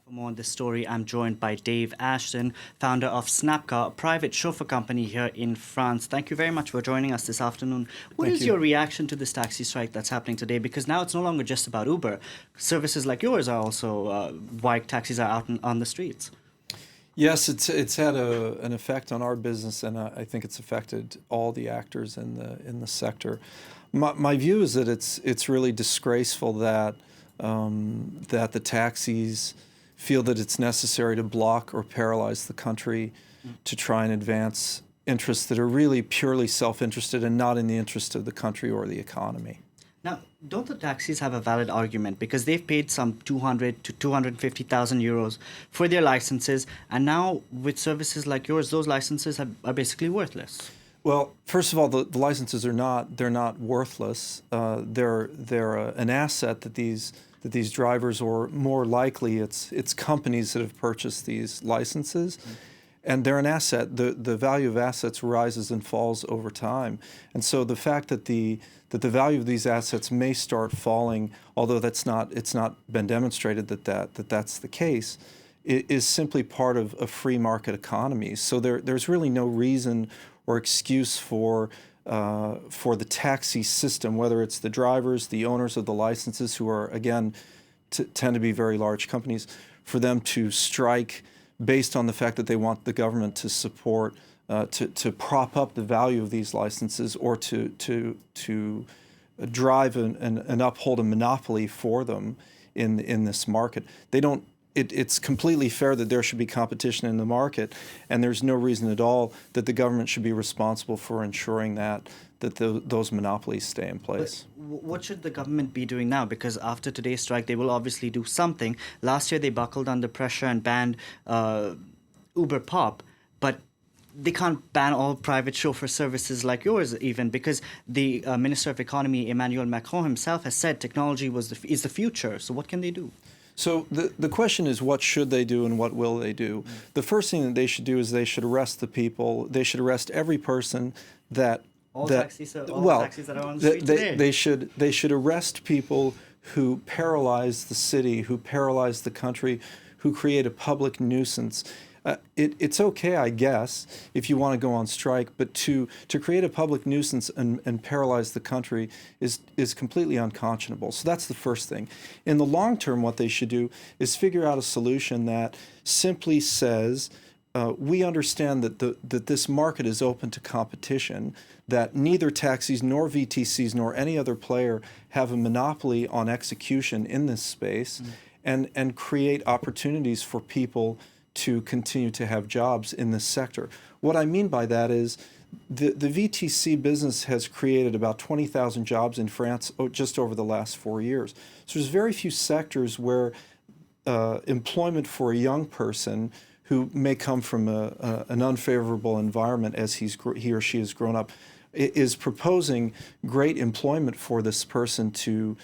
For more on this story, I'm joined by Dave Ashton, founder of SnapCar, a private chauffeur company here in France. Thank you very much for joining us this afternoon. What Thank is you. your reaction to this taxi strike that's happening today? Because now it's no longer just about Uber. Services like yours are also why taxis are out on the streets. Yes, it's had an effect on our business, and I think it's affected all the actors in the sector. My view is that it's really disgraceful that that the taxis feel that it's necessary to block or paralyze the country to try and advance interests that are really purely self-interested and not in the interest of the country or the economy. Now, don't the taxis have a valid argument? Because they've paid some 200 to 250,000 euros for their licenses, and now with services like yours, those licenses are basically worthless. Well, first of all, the licenses they're not worthless. They're an asset that these drivers, or more likely it's companies that have purchased these licenses. And they're an asset. The value of assets rises and falls over time. And so the fact that the value of these assets may start falling, although it's not been demonstrated that's the case, is simply part of a free market economy. So there's really no reason or excuse for the taxi system, whether it's the drivers, the owners of the licenses, who are, again, tend to be very large companies, for them to strike based on the fact that they want the government to support, to prop up the value of these licenses, or to drive and uphold a monopoly for them in this market. They don't. It's completely fair that there should be competition in the market, and there's no reason at all that the government should be responsible for ensuring that those monopolies stay in place. But what should the government be doing now? Because after today's strike, they will obviously do something. Last year, they buckled under pressure and banned Uber Pop, but they can't ban all private chauffeur services like yours, even, because the Minister of Economy, Emmanuel Macron himself, has said technology is the future. So what can they do? So the question is, what should they do and what will they do? The first thing that they should do is they should arrest the people. They should arrest every person all taxis that are on the street today. They should arrest people who paralyze the city, who paralyze the country, who create a public nuisance. It's okay, I guess, if you want to go on strike, but to create a public nuisance and paralyze the country is completely unconscionable. So that's the first thing. In the long term, what they should do is figure out a solution that simply says, we understand that this market is open to competition, that neither taxis nor VTCs nor any other player have a monopoly on execution in this space, and create opportunities for people to continue to have jobs in this sector. What I mean by that is the VTC business has created about 20,000 jobs in France just over the last 4 years. So there's very few sectors where employment for a young person who may come from an unfavorable environment as he or she has grown up is proposing great employment for this person to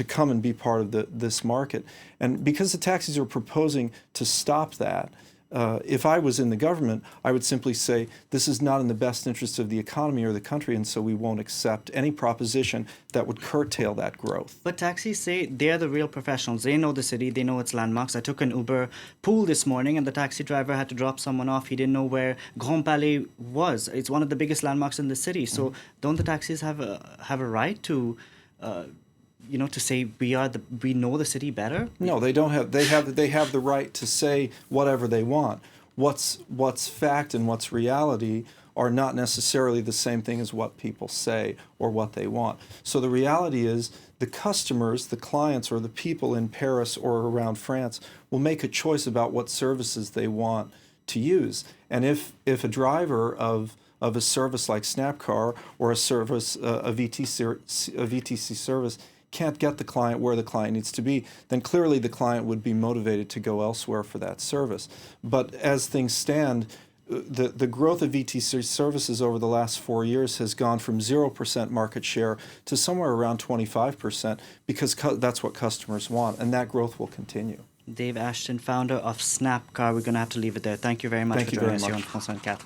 come and be part of this market. And because the taxis are proposing to stop that, if I was in the government, I would simply say, this is not in the best interest of the economy or the country, and so we won't accept any proposition that would curtail that growth. But taxis say they're the real professionals. They know the city, they know its landmarks. I took an Uber pool this morning, and the taxi driver had to drop someone off. He didn't know where Grand Palais was. It's one of the biggest landmarks in the city. So don't the taxis have a right to to say we know the city better? No, they don't have. They have the right to say whatever they want. What's fact and what's reality are not necessarily the same thing as what people say or what they want. So the reality is, the customers, the clients, or the people in Paris or around France will make a choice about what services they want to use. And if a driver of a service like SnapCar or a VTC service can't get the client where the client needs to be, then clearly the client would be motivated to go elsewhere for that service. But as things stand, the growth of VTC services over the last 4 years has gone from 0% market share to somewhere around 25%, because that's what customers want, and that growth will continue. Dave Ashton, founder of SnapCar. We're going to have to leave it there. Thank you very much for joining us here on France 24.